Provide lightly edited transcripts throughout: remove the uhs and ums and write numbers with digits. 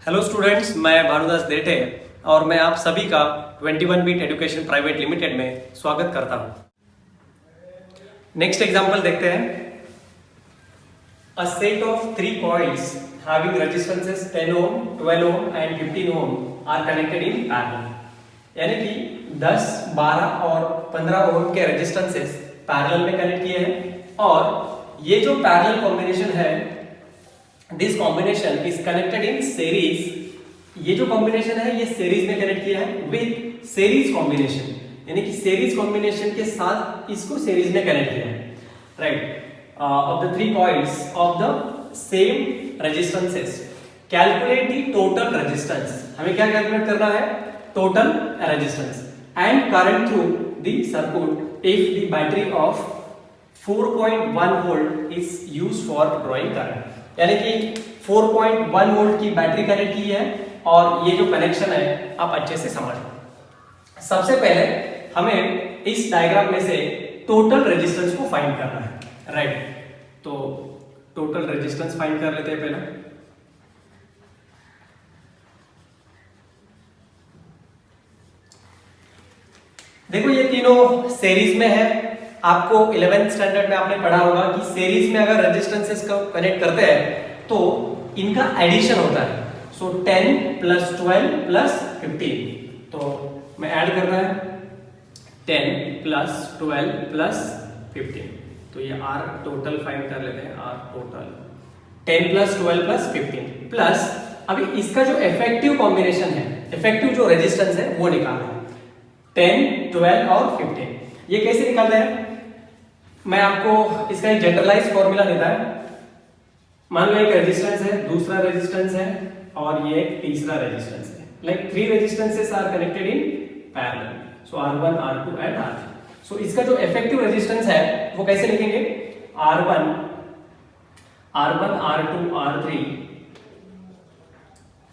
Hello students, मैं भानुदास देठे और मैं आप सभी का 21 बीट एजुकेशन प्राइवेट लिमिटेड में स्वागत करता हूं। नेक्स्ट एग्जांपल देखते हैं। A set of 3 coils having resistances 10 ohm, 12 ohm and 15 ohm are connected in parallel. यानी कि 10, 12 और 15 ओम के रेजिस्टेंसेस पैरेलल में कनेक्ट किए हैं और ये जो पैरेलल कॉम्बिनेशन है, this combination is connected in series. ये जो कॉम्बिनेशन है ये सीरीज में कनेक्ट किया है विद सीरीज कॉम्बिनेशन, यानी कि सीरीज कॉम्बिनेशन के साथ इसको सीरीज में कनेक्ट किया है, right. Of the 3 coils of the same resistances, calculate the total resistance. हमें क्या कैलकुलेट करना है? Total resistance and current through the circuit if the battery of 4.1 volt is used for drawing current. यानी कि 4.1 volt की battery connect की है और ये जो कनेक्शन है आप अच्छे से समझ लो। सबसे पहले हमें इस डायग्राम में से टोटल रेजिस्टेंस को फाइंड करना है, राइट। तो टोटल रेजिस्टेंस फाइंड कर लेते हैं पहले। देखो ये तीनों सीरीज में है। आपको 11th स्टैंडर्ड में आपने पढ़ा होगा कि सीरीज में अगर रेजिस्टेंसेस को कनेक्ट करते हैं तो इनका एडिशन होता है। सो 10 प्लस 12 प्लस 15। तो मैं ऐड कर रहा है 10 प्लस 12 प्लस 15। तो ये आर टोटल फाइंड कर लेते हैं। R total 10 plus 12 plus 15 plus अभी इसका जो इफेक्टिव कॉम्बिनेशन है, इफेक्टिव जो रेजिस्टेंस है वो निकालना है, 10, 12 और 15। ये कैसे निकालते हैं? मैं आपको इसका एक जनरलाइज फॉर्मूला देता है। मान लो एक रेजिस्टेंस है, दूसरा रेजिस्टेंस है और ये तीसरा रेजिस्टेंस है। Like 3 resistances are connected in parallel. So R1, R2 and R3। So इसका जो इफेक्टिव रेजिस्टेंस है वो कैसे लिखेंगे? R1, R2, R3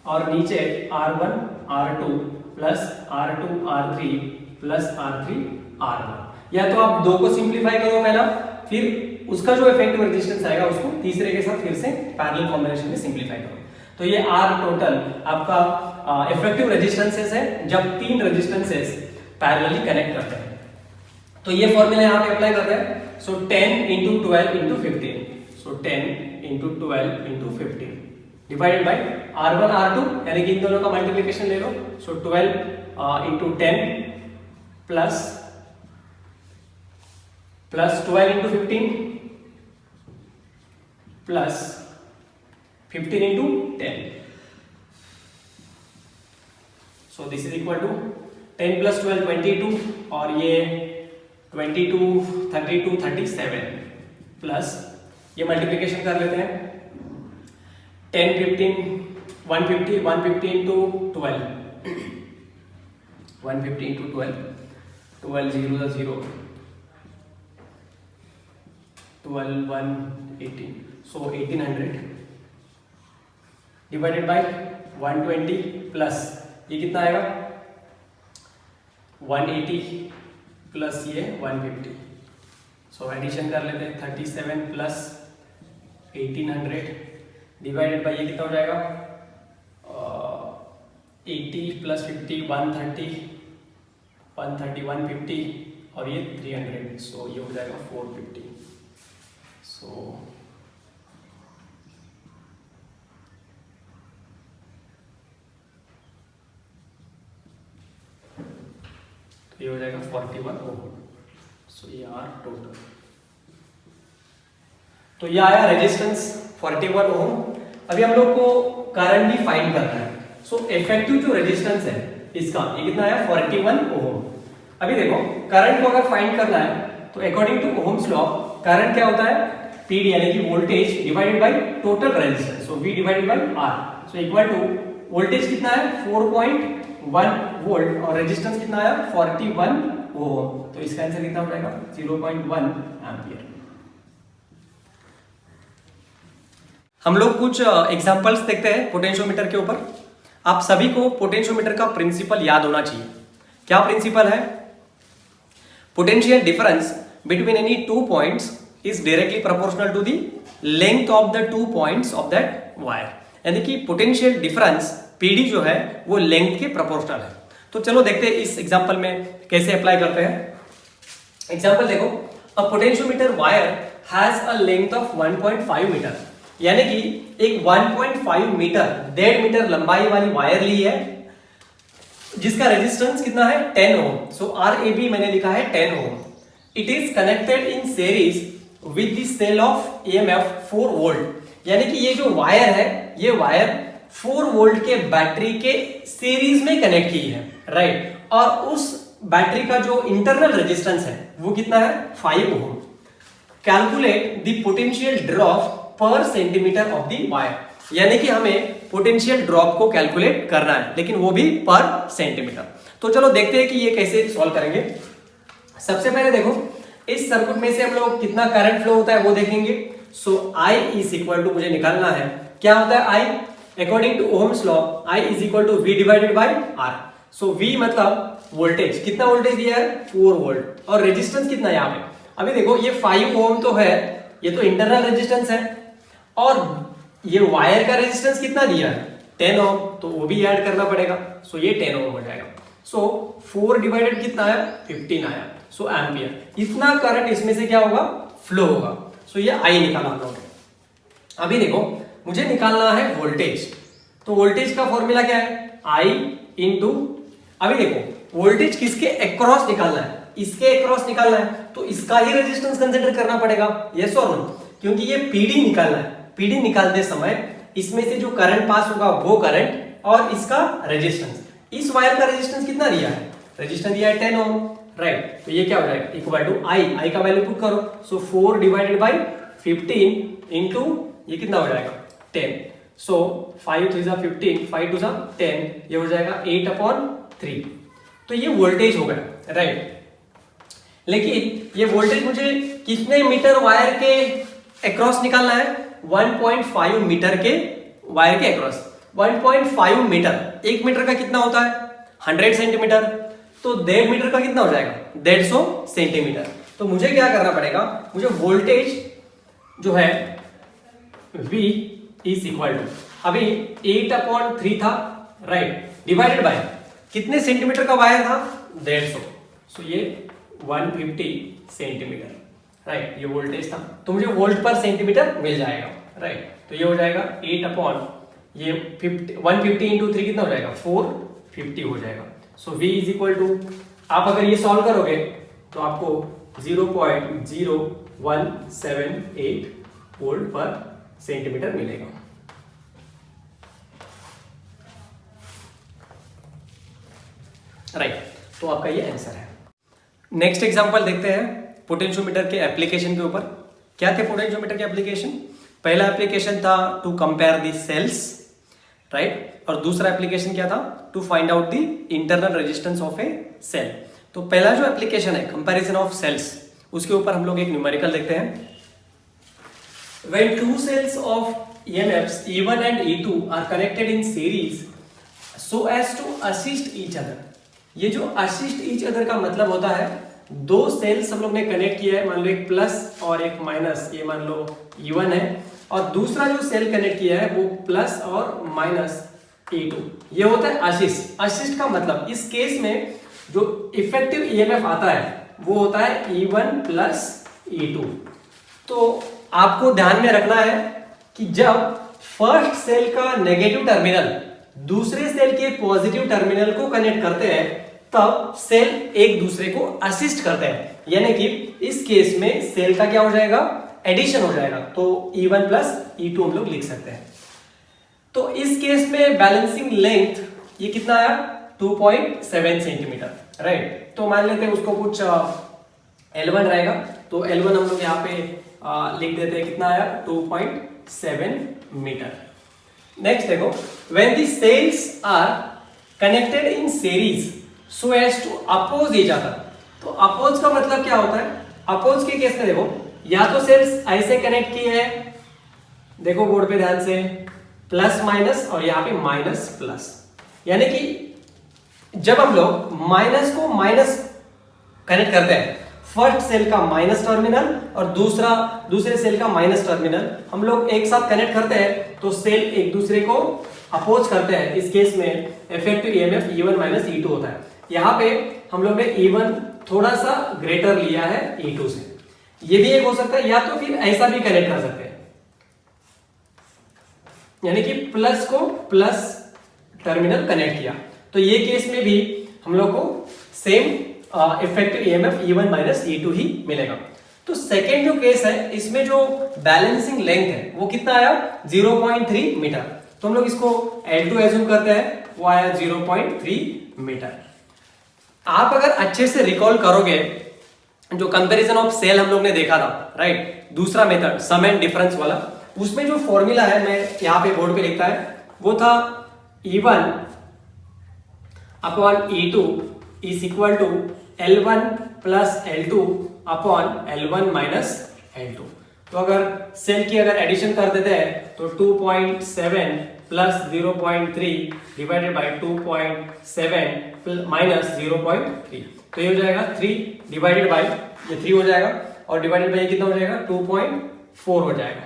और नीचे R1, R2 plus R2, R3 plus R3, R1। या तो आप 2 को सिंप्लीफाई करो पहला, फिर उसका जो इफेक्टिव रेजिस्टेंस आएगा उसको तीसरे के साथ फिर से पैरेलल कॉम्बिनेशन में सिंप्लीफाई करो। तो ये R टोटल आपका इफेक्टिव रेजिस्टेंसेस है जब 3 रेजिस्टेंसेस पैरेलली कनेक्ट करते हैं। तो ये फॉर्मूला यहां पे अप्लाई करते हैं। सो 10 × 12 × 15। सो 10 × 12 × 15 डिवाइडेड बाय R1, R2, यानी कि इन दोनों का मल्टीप्लिकेशन ले लो। So 12 × 10 plus 12 × 15 plus 15 × 10। So this is equal to 10 plus 12 22 और ये 22, 32, 37 प्लस ये मल्टीप्लिकेशन कर लेते हैं 10, 15, 150, 150 × 12 150 × 12, 12 0 0, 12 1 18। सो 1800 डिवाइडेड बाय 120 प्लस ये कितना आएगा 180 प्लस ये 150। सो एडिशन कर लेते हैं 37 प्लस 1800 डिवाइडेड बाय ये कितना हो जाएगा 80 प्लस 50 130 150 और ये 300। सो ये हो जाएगा 450। सो ये हो जाएगा 41 ओम। सो ये आर टोटल। तो ये आया रेजिस्टेंस 41 ओम। अभी हम लोग को करंट भी फाइंड करना है। सो इफेक्टिव जो रेजिस्टेंस है इसका ये कितना आया 41 ओम। अभी देखो करंट को अगर फाइंड करना है तो according to Ohm's law current क्या होता है? पीडी यानी कि voltage divided by total resistance. So V divided by R। So equal to voltage कितना है 4.1 वोल्ट और रेजिस्टेंस कितना आया 41 ओम। तो इसका आंसर कितना हो जाएगा 0.1 एम्पियर। हम लोग कुछ एग्जांपल्स देखते हैं पोटेंशियोमीटर के ऊपर। आप सभी को पोटेंशियोमीटर का प्रिंसिपल याद होना चाहिए। क्या प्रिंसिपल है? Potential difference between any 2 points is directly proportional to the length of the 2 points of that wire। यानी कि पोटेंशियल डिफरेंस पीडी जो है वो लेंथ के प्रोपोर्शनल है। तो चलो देखते हैं इस एग्जांपल में कैसे अप्लाई करते हैं। एग्जांपल देखो, a potentiometer wire has a length of 1.5 metre, यानी कि एक 1.5 मीटर 1.5 मीटर लंबाई वाली वायर ली है जिसका रेजिस्टेंस कितना है 10 ओम। सो RAB मैंने लिखा है 10 ohm. It is connected in series with the cell of EMF 4 volt, यानी कि ये जो वायर है ये वायर 4 वोल्ट के बैटरी के सीरीज में कनेक्ट की है, राइट। और उस बैटरी का जो इंटरनल रेजिस्टेंस है वो कितना है 5 ओम। कैलकुलेट द पोटेंशियल ड्रॉप पर सेंटीमीटर ऑफ द वायर, यानी कि हमें पोटेंशियल ड्रॉप को कैलकुलेट करना है, लेकिन वो भी पर सेंटीमीटर। तो चलो देखते हैं कि ये कैसे सॉल्व करेंगे। सबसे पहले देखो, इस सर्किट में से हम लोग कितना करंट फ्लो होता है वो देखेंगे। So I is equal to, मुझे निकालना है क्या होता है I, according to Ohm's law I is equal to V divided by R। So V मतलब वोल्टेज, कितना वोल्टेज दिया है 4 वोल्ट, और रेजिस्टेंस कितना है यहाँ पे। अभी देखो ये 5 ओम तो है, ये तो इंटरनल रेजिस्टेंस है, और ये वायर का रेजिस्टेंस कितना दिया है 10 ओम, तो वो भी ऐड करना पड़ेगा। सो ये 10 ओम हो जाएगा। सो 4 डिवाइडेड कितना आया 15 आया, सो एम्पियर। इतना करंट इसमें से क्या होगा फ्लो होगा। सो ये I निकाला हम लोगों ने। अभी देखो मुझे निकालना है वोल्टेज, तो वोल्टेज का फॉर्मूला क्या है I इंटू, अभी देखो वोल्टेज किसके अक्रॉस निकालना है, इसके अक्रॉस निकालना है, तो इसका ही रेजिस्टेंस कंसीडर करना पड़ेगा, यस और नो, क्योंकि ये पीडी निकालना है। पीडी निकालते समय इसमें से जो करंट पास होगा वो करंट, और इसका रेजिस्टेंस, इस वायर का रेजिस्टेंस कितना दिया है, रेजिस्टेंस दिया है 10 ओम, राइट। तो ये क्या हो जाएगा इक्वल टू I का वैल्यू पुट करो। सो 4 डिवाइडेड बाय 15 इंटू ये कितना हो जाएगा 10। सो 5 3 जा 15, 5 2 जा 10, ये हो जाएगा 8/3। तो ये वोल्टेज हो गया, राइट। लेकिन ये वोल्टेज मुझे कितने मीटर वायर के अक्रॉस निकालना है, 1.5 मीटर के वायर के अक्रॉस। 1.5 मीटर, 1 मीटर का कितना होता है 100 सेंटीमीटर, तो 1.5 मीटर का कितना हो जाएगा 150 सेंटीमीटर। तो मुझे क्या करना पड़ेगा, मुझे वोल्टेज जो है V इज इक्वल टू, अभी 8/3 था, राइट, डिवाइडेड बाय कितने सेंटीमीटर का वायर था 150, सो ये 150 सेंटीमीटर, राइट। ये वोल्टेज था, तो मुझे वोल्ट पर सेंटीमीटर मिल जाएगा, राइट। तो ये हो जाएगा 150 इंटू 3 कितना हो जाएगा 450 हो जाएगा। सो V इज इक्वल टू, आप अगर ये सॉल्व करोगे तो आपको 0.0178 वोल्ट पर सेंटीमीटर मिलेगा। राइट, तो आपका ये आंसर है। नेक्स्ट एग्जांपल देखते हैं पोटेंशियोमीटर के एप्लीकेशन के ऊपर। क्या थे पोटेंशियोमीटर के एप्लीकेशन, पहला एप्लीकेशन था to compare the cells, right, और दूसरा एप्लीकेशन क्या था to find out the internal resistance of a cell. तो पहला जो एप्लीकेशन है कंपैरिजन ऑफ सेल्स, उसके ऊपर हम लोग एक न्यूमेरिकल देखते हैं। When two cells of EMFs E1 and E2 are connected in series so as to assist each other, ये जो assist each other का मतलब होता है, दो सेल्स हम लोग ने कनेक्ट किया है, मान लो एक प्लस और एक माइनस, ये मान लो E1 है, और दूसरा जो सेल कनेक्ट किया है वो प्लस और माइनस E2, ये होता है असिस्ट। असिस्ट का मतलब इस केस में जो इफेक्टिव EMF आता है वो होता है E1 प्लस E2। तो आपको ध्यान में रखना है कि जब फर्स्ट सेल का नेगेटिव टर्मिनल दूसरे सेल के पॉजिटिव टर्मिनल को कनेक्ट करते हैं तब सेल एक दूसरे को असिस्ट करते हैं, यानी कि इस केस में सेल का क्या हो जाएगा एडिशन हो जाएगा, तो E1 प्लस E2 हम लोग लिख सकते हैं। तो इस केस में बैलेंसिंग लेंथ ये कितना आया 2.7 सेंटीमीटर, राइट। तो मान लेते हैं उसको कुछ L1 रहेगा, तो L1 हम लोग यहाँ पे लिख देते हैं, कितना आया 2.7 मीटर। नेक्स्ट देखो, when the cells are connected in series so as to oppose each other, तो अपोज का मतलब क्या होता है, अपोज के केस में देखो या तो सेल्स ऐसे कनेक्ट किए हैं, देखो बोर्ड पे ध्यान से, प्लस माइनस और यहाँ पे माइनस प्लस, यानी कि जब हम लोग माइनस को माइनस कनेक्ट करते हैं फर्स्ट सेल का माइनस टर्मिनल और दूसरे सेल का माइनस टर्मिनल हम लोग एक साथ कनेक्ट करते हैं तो सेल एक दूसरे को अपोज करते हैं। इस केस में effective EMF E1 minus E2 होता है। यहाँ पे हम लोग ने E1 थोड़ा सा ग्रेटर लिया है E2 से। ये भी एक हो सकता है, या तो फिर ऐसा भी कनेक्ट कर सकते हैं, यानी कि प्लस को प्लस टर्मिनल कनेक्ट किया, तो ये केस में भी हम लोग को same effective EMF E1 minus E2 ही मिलेगा। तो सेकेंड जो केस है, इसमें जो बैलेंसिंग लेंथ है वो कितना आया 0.3 मीटर। तो हम लोग इसको L2 एज्यूम करते हैं, वो आया 0.3 मीटर। आप अगर अच्छे से रिकॉल करोगे जो कंपैरिजन ऑफ सेल हम लोग ने देखा था, राइट, दूसरा मेथड सम एंड डिफरेंस वाला, उसमें जो फॉर्मूला है मैं यहां पे बोर्ड पे लिखता है, वो था E1 upon E2 is equal to L1 plus L2 upon L1 minus L2। तो अगर सेल की अगर एडिशन कर देते हैं तो 2.7 प्लस 0.3 डिवाइडेड बाय 2.7 माइनस 0.3, तो ये हो जाएगा 3 डिवाइडेड बाय ये 3 हो जाएगा और डिवाइडेड बाय ये कितना हो जाएगा 2.4 हो जाएगा,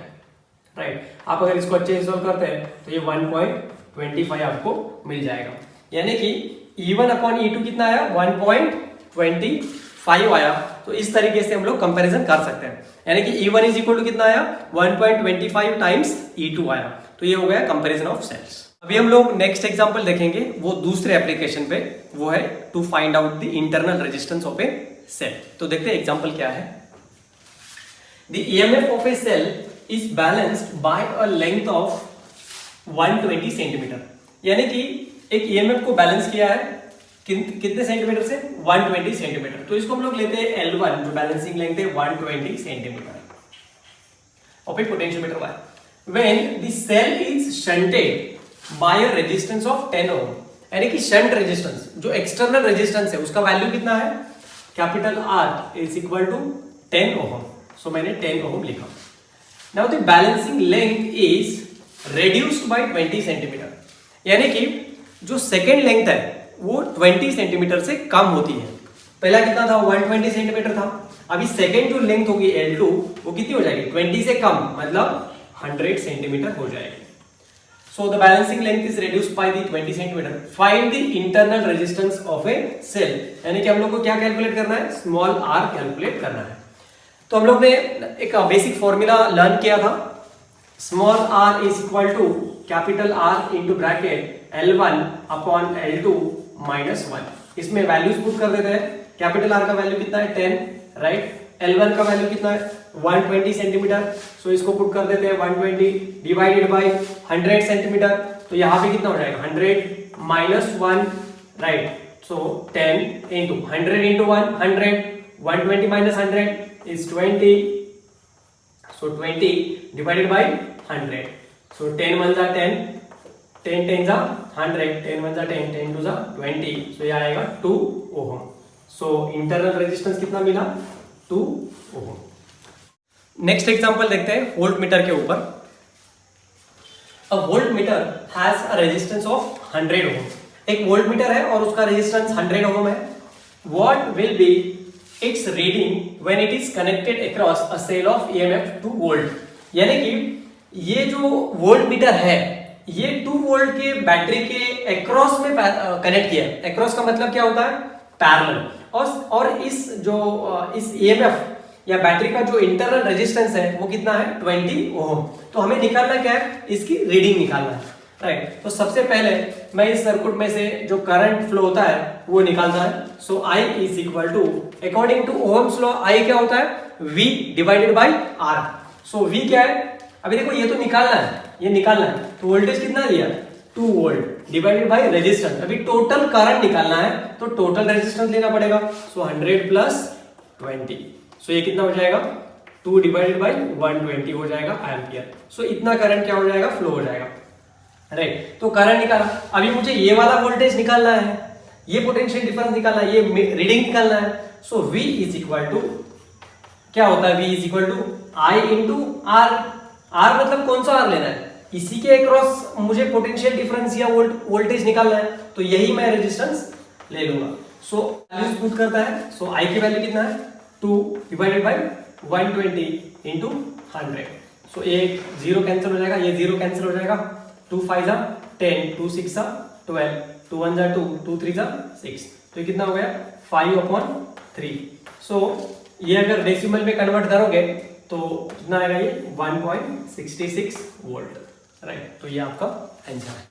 राइट। आप अगर इसको अच्छे से सॉल्व करते हैं तो ये 1.25 आपको मिल जाएगा, यानी कि E1 अपॉन E2 कितना आया 1.25 आया। तो इस तरीके से हम लोग कंपैरिजन कर सकते हैं, यानी कि E1 इज इक्वल टू कितना आया 1.25 टाइम्स E2 आया। तो ये हो गया कंपैरिजन ऑफ सेल्स। अभी हम लोग नेक्स्ट एग्जांपल देखेंगे, वो दूसरे एप्लीकेशन पे, वो है to find out the internal resistance of a cell. तो देखते हैं एग्जांपल क्या है। The EMF of a cell is balanced by a length of 120 centimetre, यानी कि एक ईएमएफ को बैलेंस किया है कितने सेंटीमीटर से 120 सेंटीमीटर। तो इसको हम लोग लेते हैं L1, जो बैलेंसिंग लेंथ है 120 centimetre of a potentiometer wire. When the cell is shunted by a resistance of 10 ohm, यानी कि शंट रेजिस्टेंस जो एक्सटर्नल रेजिस्टेंस है उसका वैल्यू कितना है capital R is equal to 10 ohm. So मैंने 10 ओम लिखा। Now the balancing length is reduced by 20 centimetre, यानी कि जो सेकेंड लेंथ है वो 20 सेंटीमीटर से कम होती है। पहला कितना था 120 सेंटीमीटर था, अभी सेकेंड जो लेंथ होगी L2 वो कितनी हो जाएगी 20 से कम, मतलब 100 सेंटीमीटर हो जाएगी। So the balancing length is reduced by the 20 centimetre. Find the internal resistance of a cell, यानी कि हम लोग को क्या कैलकुलेट करना है स्मॉल r कैलकुलेट करना है। तो हम लोग ने एक बेसिक फॉर्मूला लर्न किया था, small r is equal to capital R into bracket L1 upon L2 minus 1। इसमें वैल्यूज पुट कर देते हैं। कैपिटल R का वैल्यू कितना है 10, राइट। L1 का वैल्यू कितना है 120 सेंटीमीटर, सो इसको पुट कर देते हैं 120 डिवाइडेड बाय 100 सेंटीमीटर। तो यहाँ पे कितना हो जाएगा 100 minus 1, right. So 10 into 100 into 1 100, 120 minus 100 is 20, so 20 divided by 100। सो 10 1 जा 10, 10 10 जा 100, 10 1 जा 10, 10 2 जा 20, सो ये आएगा 2 ओम। सो इंटरनल रेजिस्टेंस कितना मिला 2 ओम। नेक्स्ट एग्जांपल देखते हैं वोल्ट मीटर के ऊपर। A voltmeter has a resistance of 100 ohm. एक वोल्ट मीटर है और उसका रेजिस्टेंस 100 ओम है। What will be its reading when it is connected across a cell of EMF 2 volt, यानी कि ये जो वोल्ट मीटर है ये 2 वोल्ट के बैटरी के अक्रॉस में कनेक्ट किया है। अक्रॉस का मतलब क्या होता है पैरेलल। और इस ईएमएफ या बैटरी का जो इंटरनल रेजिस्टेंस है वो कितना है 20 ओम। तो हमें निकालना क्या है इसकी रीडिंग निकालना है, राइट। तो सबसे पहले मैं इस सर्किट में से जो करंट फ्लो होता है वो निकालना है। So I is equal to according to Ohm's law I क्या होता है V divided by R। So V क्या है, अभी देखो ये तो निकालना है, ये निकालना है। तो वोल्टेज कितना दिया 2 वोल्ट डिवाइडेड बाय रेजिस्टेंस। अभी टोटल करंट निकालना है तो टोटल रेजिस्टेंस लेना पड़ेगा। सो 100 प्लस 20, सो ये कितना हो जाएगा 2 डिवाइडेड बाय 120 हो जाएगा एम्पियर। सो इतना करंट क्या हो जाएगा फ्लो हो जाएगा, राइट। तो करंट निकाला। अभी मुझे ये वाला वोल्टेज निकालना है, ये पोटेंशियल डिफरेंस निकालना है, ये रीडिंग निकालना है। So V is equal to क्या होता है V is equal to I into R। R मतलब कौन सा R लेना है, इसी के अक्रॉस मुझे पोटेंशियल डिफरेंस या वोल्टेज निकालना है, तो यही मैं रेजिस्टेंस ले लूंगा। सो वैल्यूज पुट करता है। सो I की वैल्यू कितना है 2 डिवाइडेड बाई 120 इंटू 100। सो ये 0 कैंसिल हो जाएगा, ये 0 कैंसिल हो जाएगा। 2 5 जा 10, 2 6 जा 12, 2 1 जा 2, 2 3 जा 6। तो ये कितना हो गया 5/3। सो ये अगर डेसिमल में कन्वर्ट करोगे तो कितना आएगा, ये 1.66 वोल्ट, राइट। तो ये आपका आंसर है।